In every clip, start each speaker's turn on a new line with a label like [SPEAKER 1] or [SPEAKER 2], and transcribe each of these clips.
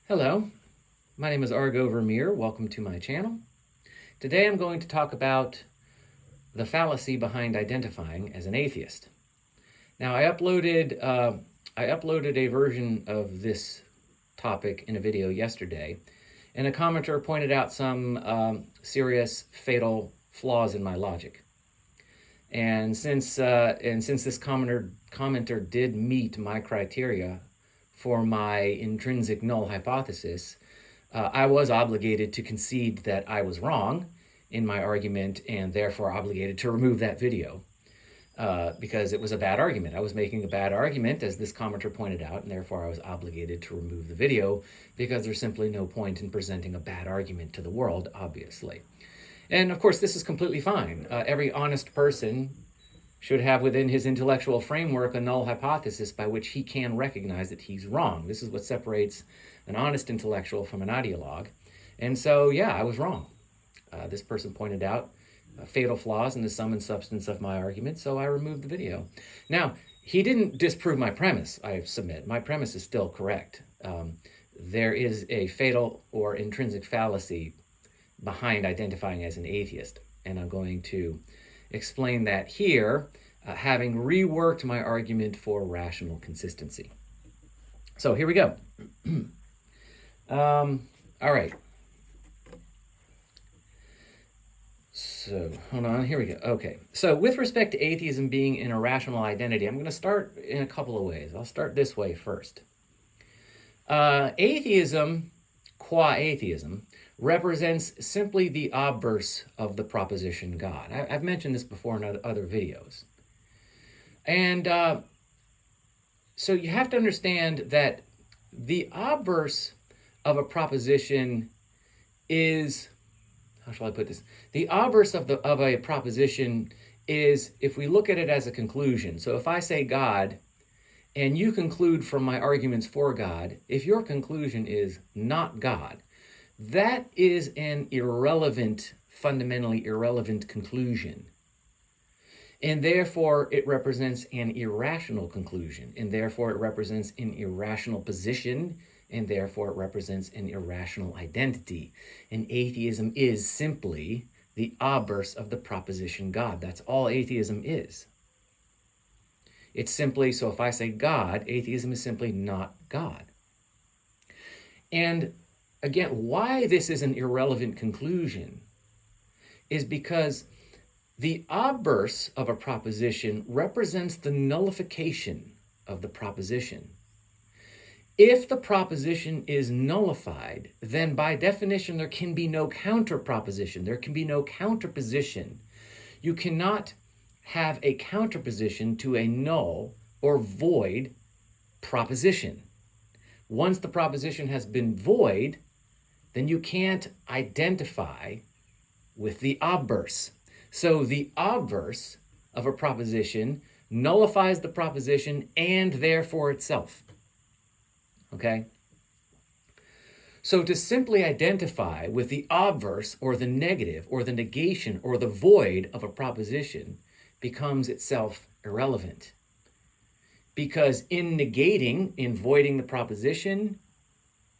[SPEAKER 1] Hello, my name is Argo Vermeer. Welcome to my channel. Today I'm going to talk about the fallacy behind identifying as an atheist. Now, I uploaded a version of this topic in a video yesterday, and a commenter pointed out some serious, fatal flaws in my logic. And since this commenter did meet my criteria for my intrinsic null hypothesis, I was obligated to concede that I was wrong in my argument and therefore obligated to remove that video because it was a bad argument. I was making a bad argument, as this commenter pointed out, and therefore I was obligated to remove the video because there's simply no point in presenting a bad argument to the world, obviously. And of course, this is completely fine. Every honest person should have within his intellectual framework a null hypothesis by which he can recognize that he's wrong. This is what separates an honest intellectual from an ideologue. And so, yeah, I was wrong. This person pointed out fatal flaws in the sum and substance of my argument, so I removed the video. Now, he didn't disprove my premise, I submit. My premise is still correct. There is a fatal or intrinsic fallacy behind identifying as an atheist, and I'm going to explain that here, having reworked my argument for rational consistency. So here we go. All right. So hold on, here we go. Okay, so with respect to atheism being an irrational identity, I'm going to start in a couple of ways. I'll start this way first. Atheism, qua atheism, represents simply the obverse of the proposition God. I've mentioned this before in other videos. And so you have to understand that the obverse of a proposition is, how shall I put this? The obverse of a proposition is, if we look at it as a conclusion. So if I say God, and you conclude from my arguments for God, if your conclusion is not God, that is an irrelevant, fundamentally irrelevant conclusion. And therefore, it represents an irrational conclusion. And therefore, it represents an irrational position. And therefore, it represents an irrational identity. And atheism is simply the obverse of the proposition God. That's all atheism is. It's simply, so if I say God, atheism is simply not God. And again, why this is an irrelevant conclusion is because the obverse of a proposition represents the nullification of the proposition. If the proposition is nullified, then by definition, there can be no counter proposition. There can be no counterposition. You cannot have a counterposition to a null or void proposition. Once the proposition has been void, then you can't identify with the obverse. So the obverse of a proposition nullifies the proposition and therefore itself. Okay? So to simply identify with the obverse or the negative or the negation or the void of a proposition becomes itself irrelevant. Because in negating, in voiding the proposition,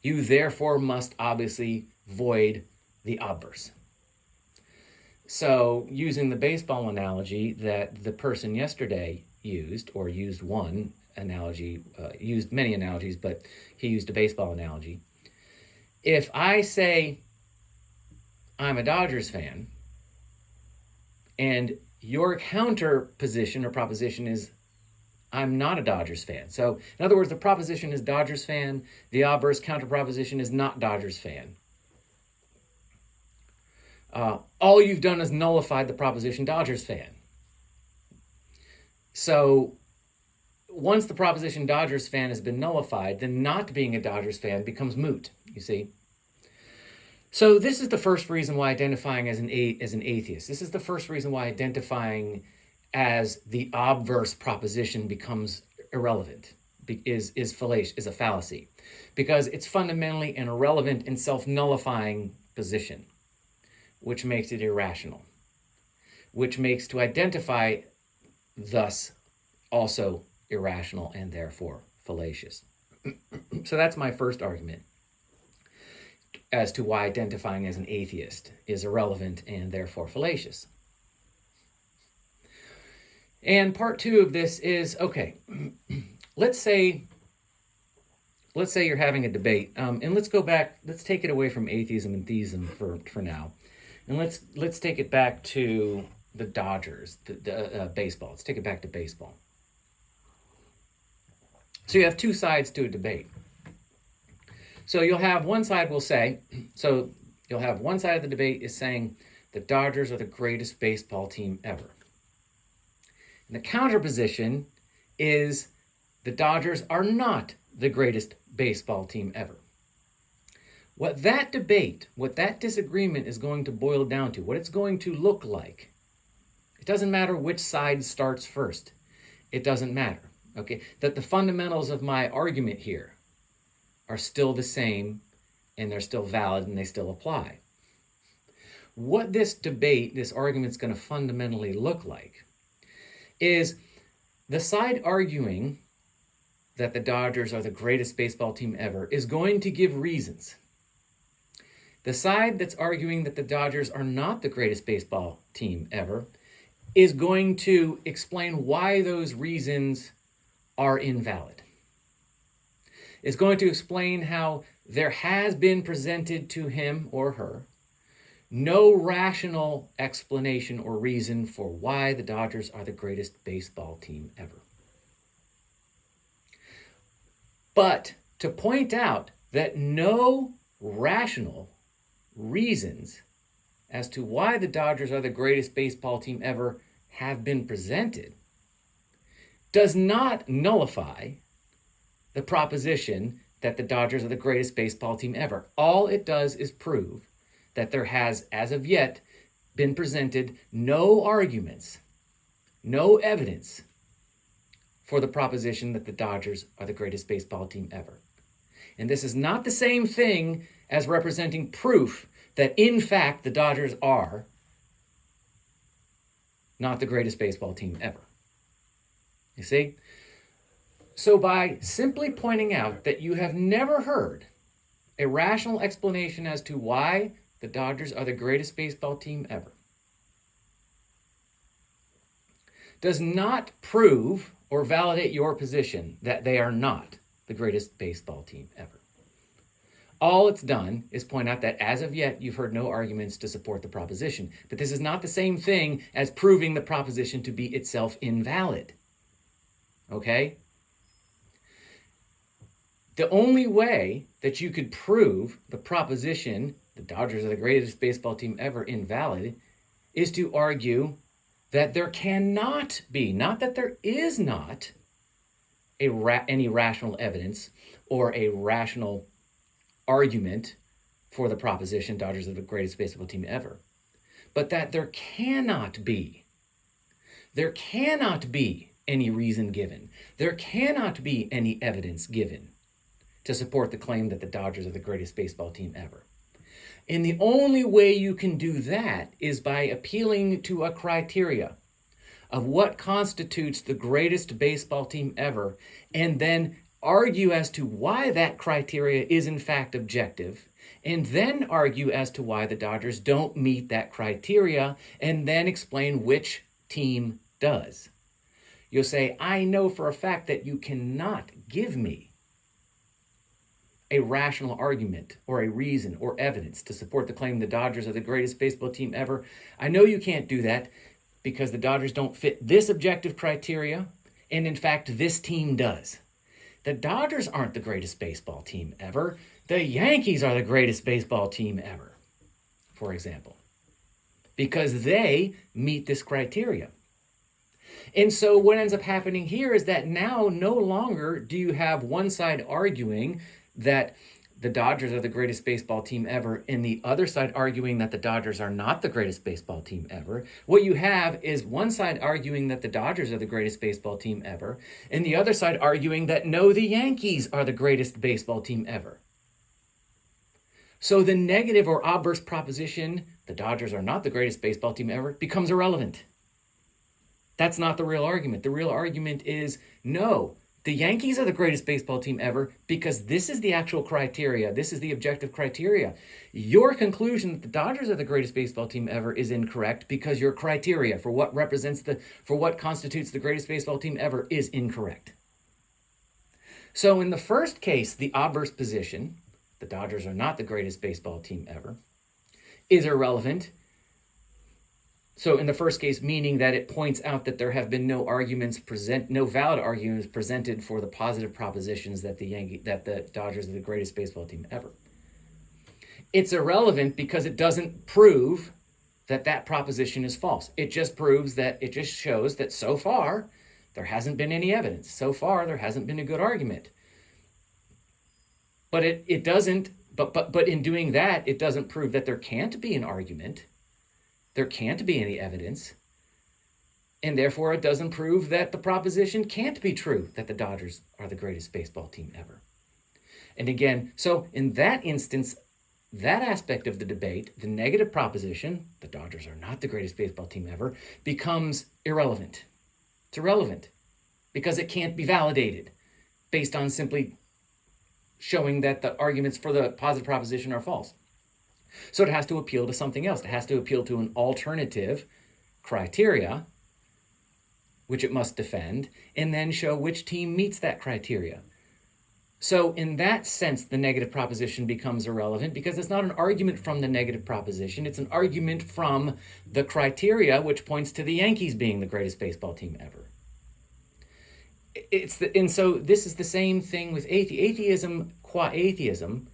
[SPEAKER 1] you therefore must obviously void the obverse. So using the baseball analogy that the person yesterday used, or used one analogy, used many analogies, but he used a baseball analogy. If I say I'm a Dodgers fan, and your counter position or proposition is I'm not a Dodgers fan. So in other words, the proposition is Dodgers fan, the obverse counter proposition is not Dodgers fan. All you've done is nullified the proposition Dodgers fan. So once the proposition Dodgers fan has been nullified, then not being a Dodgers fan becomes moot, you see. So this is the first reason why identifying as an atheist. This is the first reason why identifying as the obverse proposition becomes irrelevant, is a fallacy, because it's fundamentally an irrelevant and self-nullifying position, which makes it irrational, which makes to identify thus also irrational and therefore fallacious. So that's my first argument. as to why identifying as an atheist is irrelevant and therefore fallacious. And part two of this is, okay, let's say you're having a debate, and let's go back, let's take it away from atheism and theism for now. And let's take it back to the Dodgers, the baseball. Let's take it back to baseball. So you have two sides to a debate. So you'll have one side will say, you'll have one side of the debate is saying the Dodgers are the greatest baseball team ever. And the counterposition is the Dodgers are not the greatest baseball team ever. What that debate, what that disagreement is going to boil down to, what it's going to look like, it doesn't matter which side starts first. It doesn't matter, okay? That the fundamentals of my argument here are still the same, and they're still valid, and they still apply. What this debate, this argument is going to fundamentally look like is the side arguing that the Dodgers are the greatest baseball team ever is going to give reasons. The side that's arguing that the Dodgers are not the greatest baseball team ever is going to explain why those reasons are invalid. It's going to explain how there has been presented to him or her no rational explanation or reason for why the Dodgers are the greatest baseball team ever. But to point out that no rational reasons as to why the Dodgers are the greatest baseball team ever have been presented does not nullify the proposition that the Dodgers are the greatest baseball team ever. All it does is prove that there has, as of yet, been presented no arguments, no evidence for the proposition that the Dodgers are the greatest baseball team ever. And this is not the same thing as representing proof that, in fact, the Dodgers are not the greatest baseball team ever. You see? So by simply pointing out that you have never heard a rational explanation as to why the Dodgers are the greatest baseball team ever does not prove or validate your position that they are not the greatest baseball team ever. All it's done is point out that as of yet, you've heard no arguments to support the proposition. But this is not the same thing as proving the proposition to be itself invalid. Okay? The only way that you could prove the proposition, the Dodgers are the greatest baseball team ever, invalid, is to argue that there cannot be, not that there is not, any rational evidence or a rational argument for the proposition Dodgers are the greatest baseball team ever, but that there cannot be any reason given, there cannot be any evidence given to support the claim that the Dodgers are the greatest baseball team ever. And the only way you can do that is by appealing to a criteria of what constitutes the greatest baseball team ever, and then argue as to why that criteria is in fact objective, and then argue as to why the Dodgers don't meet that criteria, and then explain which team does. You'll say, I know for a fact that you cannot give me a rational argument or a reason or evidence to support the claim the Dodgers are the greatest baseball team ever. I know you can't do that because the Dodgers don't fit this objective criteria, and in fact, this team does. The Dodgers aren't the greatest baseball team ever. The Yankees are the greatest baseball team ever, for example, because they meet this criteria. And so what ends up happening here is that now no longer do you have one side arguing that the Dodgers are the greatest baseball team ever and the other side arguing that the Dodgers are not the greatest baseball team ever. What you have is one side arguing that the Dodgers are the greatest baseball team ever and the other side arguing that no, the Yankees are the greatest baseball team ever. So the negative or obverse proposition, the Dodgers are not the greatest baseball team ever, becomes irrelevant. That's not the real argument. The real argument is, no, The Yankees are the greatest baseball team ever because this is the actual criteria. This is the objective criteria. Your conclusion that the Dodgers are the greatest baseball team ever is incorrect because your criteria for what constitutes the greatest baseball team ever is incorrect. So in the first case, the obverse position, the Dodgers are not the greatest baseball team ever, is irrelevant. So in the first case, meaning that it points out that there have been no valid arguments presented for the positive propositions that the Dodgers are the greatest baseball team ever. It's irrelevant because it doesn't prove that proposition is false. It just shows that so far there hasn't been any evidence. So far there hasn't been a good argument. But it doesn't. But in doing that, it doesn't prove that there can't be an argument. There can't be any evidence, and therefore it doesn't prove that the proposition can't be true, that the Dodgers are the greatest baseball team ever. And again, so in that instance, that aspect of the debate, the negative proposition, the Dodgers are not the greatest baseball team ever, becomes irrelevant. It's irrelevant because it can't be validated based on simply showing that the arguments for the positive proposition are false. So it has to appeal to something else. It has to appeal to an alternative criteria, which it must defend, and then show which team meets that criteria. So in that sense, the negative proposition becomes irrelevant because it's not an argument from the negative proposition. It's an argument from the criteria, which points to the Yankees being the greatest baseball team ever. And so this is the same thing with atheism, qua atheism,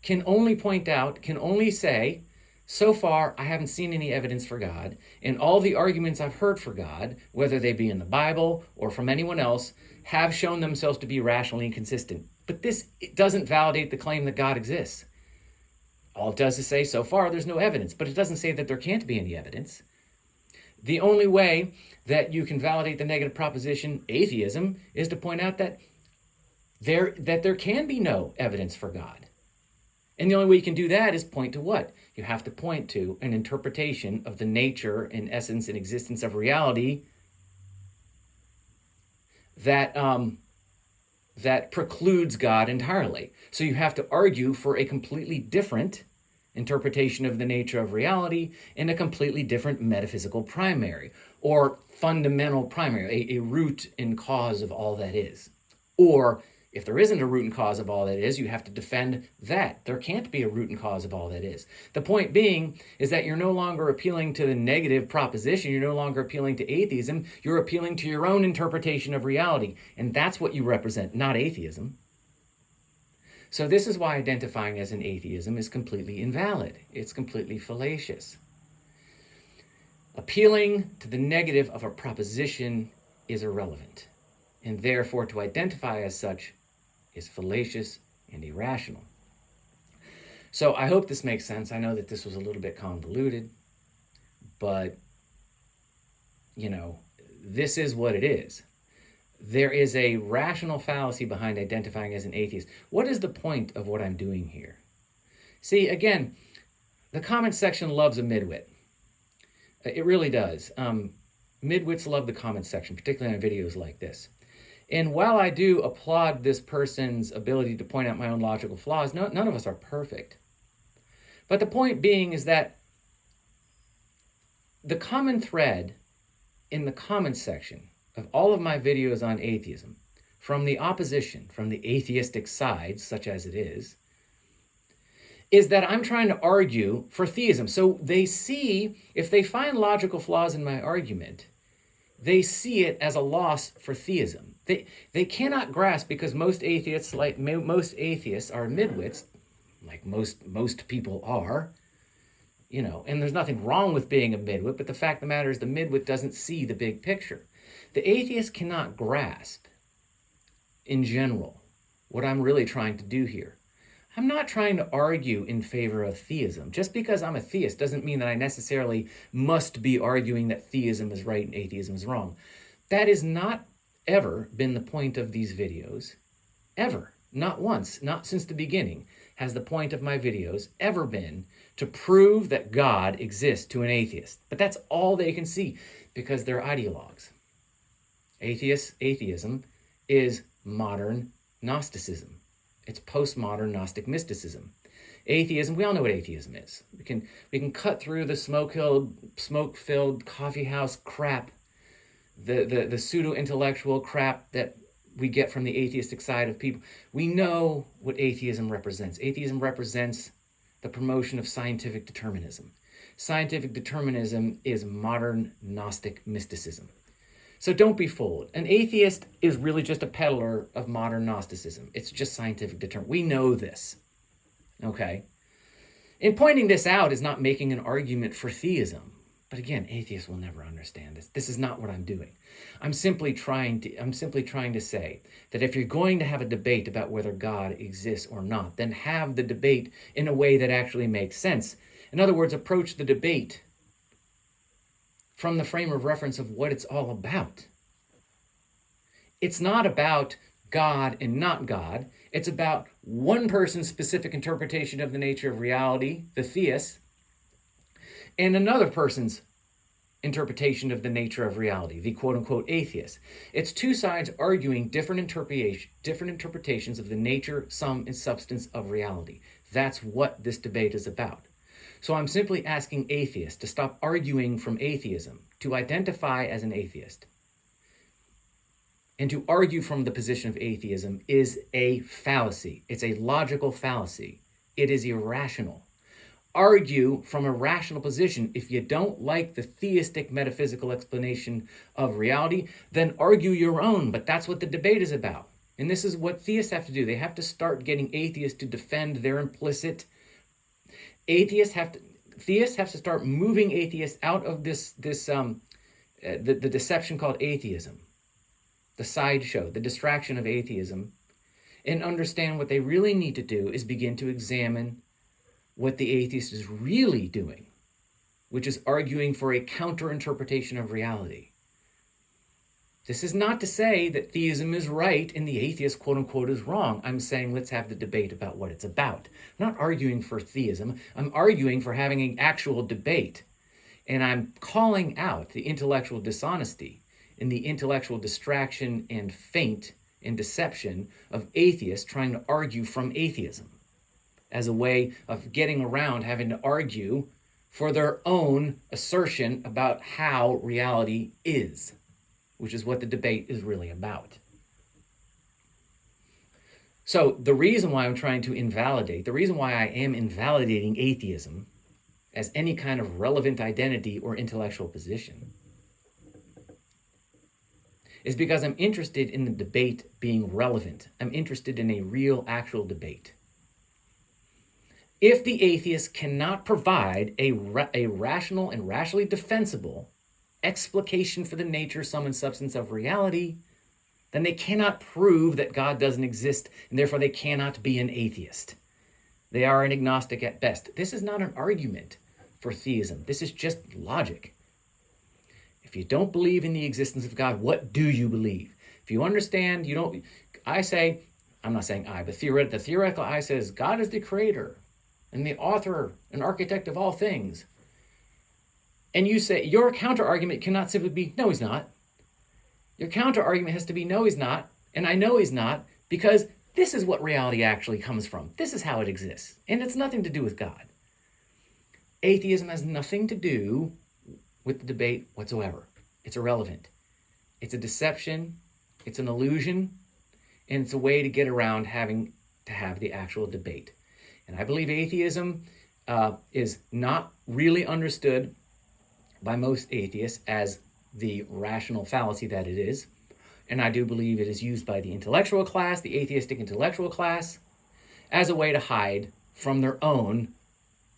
[SPEAKER 1] can only say, so far I haven't seen any evidence for God, and all the arguments I've heard for God, whether they be in the Bible or from anyone else, have shown themselves to be rationally inconsistent. But it doesn't validate the claim that God exists. All it does is say, so far there's no evidence, but it doesn't say that there can't be any evidence. The only way that you can validate the negative proposition, atheism, is to point out that there can be no evidence for God. And the only way you can do that is point to what? You have to point to an interpretation of the nature and essence and existence of reality that precludes God entirely. So you have to argue for a completely different interpretation of the nature of reality and a completely different metaphysical primary or fundamental primary, a root and cause of all that is. Or if there isn't a root and cause of all that is, you have to defend that. There can't be a root and cause of all that is. The point being is that you're no longer appealing to the negative proposition. You're no longer appealing to atheism. You're appealing to your own interpretation of reality. And that's what you represent, not atheism. So this is why identifying as an atheism is completely invalid. It's completely fallacious. Appealing to the negative of a proposition is irrelevant. And therefore, to identify as such is fallacious and irrational. So I hope this makes sense. I know that this was a little bit convoluted, but, this is what it is. There is a rational fallacy behind identifying as an atheist. What is the point of what I'm doing here? See, again, the comment section loves a midwit. It really does. Midwits love the comment section, particularly on videos like this. And while I do applaud this person's ability to point out my own logical flaws, none of us are perfect. But the point being is that the common thread in the comment section of all of my videos on atheism, from the opposition, from the atheistic side, such as it is that I'm trying to argue for theism. So they see, if they find logical flaws in my argument, they see it as a loss for theism. They cannot grasp, because most atheists are midwits, like most people are, and there's nothing wrong with being a midwit, but the fact of the matter is the midwit doesn't see the big picture. The atheist cannot grasp, in general, what I'm really trying to do here. I'm not trying to argue in favor of theism. Just because I'm a theist doesn't mean that I necessarily must be arguing that theism is right and atheism is wrong. That has not ever been the point of these videos. Ever. Not once. Not since the beginning has the point of my videos ever been to prove that God exists to an atheist. But that's all they can see because they're ideologues. Atheism is modern Gnosticism. It's postmodern Gnostic mysticism. Atheism, we all know what atheism is. We can cut through the smoke-filled coffee house crap, the pseudo-intellectual crap that we get from the atheistic side of people. We know what atheism represents. Atheism represents the promotion of scientific determinism. Scientific determinism is modern Gnostic mysticism. So don't be fooled. An atheist is really just a peddler of modern Gnosticism. It's just scientific determinism. We know this, okay? And pointing this out is not making an argument for theism. But again, atheists will never understand this. This is not what I'm doing. I'm simply trying to say that if you're going to have a debate about whether God exists or not, then have the debate in a way that actually makes sense. In other words, approach the debate from the frame of reference of what it's all about. It's not about God and not God. It's about one person's specific interpretation of the nature of reality, the theist, and another person's interpretation of the nature of reality, the quote-unquote atheist. It's two sides arguing different interpretations of the nature, sum, and substance of reality. That's what this debate is about. So I'm simply asking atheists to stop arguing from atheism, to identify as an atheist. And to argue from the position of atheism is a fallacy. It's a logical fallacy. It is irrational. Argue from a rational position. If you don't like the theistic metaphysical explanation of reality, then argue your own. But that's what the debate is about. And this is what theists have to do. They have to start getting atheists to defend their implicit. Theists have to start moving atheists out of the deception called atheism, the sideshow, the distraction of atheism, and understand what they really need to do is begin to examine what the atheist is really doing, which is arguing for a counter-interpretation of reality. This is not to say that theism is right and the atheist, quote-unquote, is wrong. I'm saying let's have the debate about what it's about. I'm not arguing for theism. I'm arguing for having an actual debate. And I'm calling out the intellectual dishonesty and the intellectual distraction and feint and deception of atheists trying to argue from atheism as a way of getting around having to argue for their own assertion about how reality is, which is what the debate is really about. So the reason why I'm trying to invalidate, the reason why I am invalidating atheism as any kind of relevant identity or intellectual position is because I'm interested in the debate being relevant. I'm interested in a real, actual debate. If the atheist cannot provide a rational and rationally defensible explication for the nature, sum, and substance of reality, then they cannot prove that God doesn't exist, and therefore they cannot be an atheist. They are an agnostic at best. This is not an argument for theism. This is just logic. If you don't believe in the existence of God, what do you believe? If you understand, you don't. I say, I'm not saying I, but the theoretical I says God is the creator and the author and architect of all things. And you say, your counter-argument cannot simply be, no, he's not. Your counter-argument has to be, no, he's not. And I know he's not because this is what reality actually comes from. This is how it exists. And it's nothing to do with God. Atheism has nothing to do with the debate whatsoever. It's irrelevant. It's a deception. It's an illusion. And it's a way to get around having to have the actual debate. And I believe atheism is not really understood by most atheists as the rational fallacy that it is. And I do believe it is used by the intellectual class, the atheistic intellectual class, as a way to hide from their own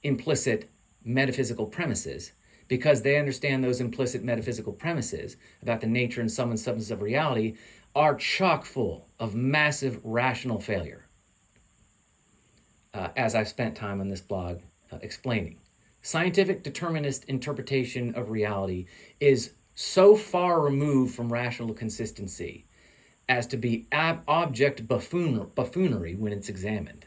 [SPEAKER 1] implicit metaphysical premises, because they understand those implicit metaphysical premises about the nature and sum and substance of reality are chock full of massive rational failure, as I've spent time on this blog explaining. Scientific determinist interpretation of reality is so far removed from rational consistency as to be object buffoonery when it's examined.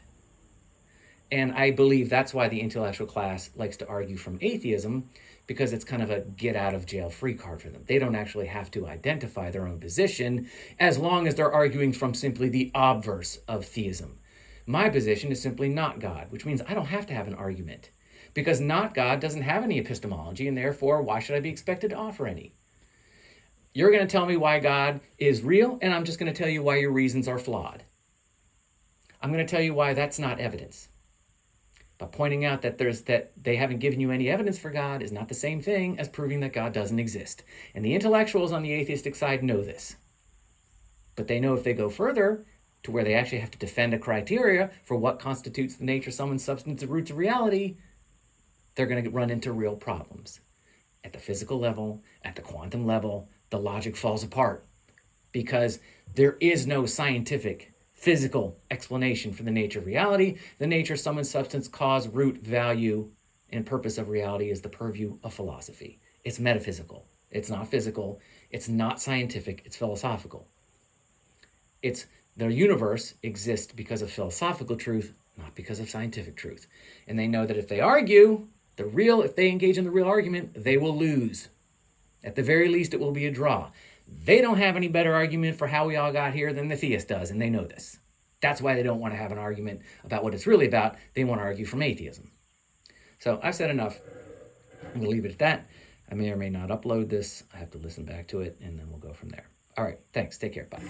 [SPEAKER 1] And I believe that's why the intellectual class likes to argue from atheism, because it's kind of a get out of jail free card for them. They don't actually have to identify their own position as long as they're arguing from simply the obverse of theism. My position is simply not God, which means I don't have to have an argument, because not God doesn't have any epistemology, and therefore why should I be expected to offer any? You're going to tell me why God is real, and I'm just going to tell you why your reasons are flawed. I'm going to tell you why that's not evidence. But pointing out that they haven't given you any evidence for God is not the same thing as proving that God doesn't exist. And the intellectuals on the atheistic side know this. But they know if they go further to where they actually have to defend a criteria for what constitutes the nature, sum, and substance of roots of reality, they're going to run into real problems. At the physical level, at the quantum level, the logic falls apart because there is no scientific physical explanation for the nature of reality. The nature, sum, and substance, cause, root, value, and purpose of reality is the purview of philosophy. It's metaphysical. It's not physical. It's not scientific. It's philosophical. The universe exists because of philosophical truth, not because of scientific truth. And they know that if they argue, if they engage in the real argument, they will lose. At the very least, it will be a draw. They don't have any better argument for how we all got here than the theist does, and they know this. That's why they don't want to have an argument about what it's really about. They want to argue from atheism. So I've said enough. I'm going to leave it at that. I may or may not upload this. I have to listen back to it, and then we'll go from there. All right. Thanks. Take care. Bye.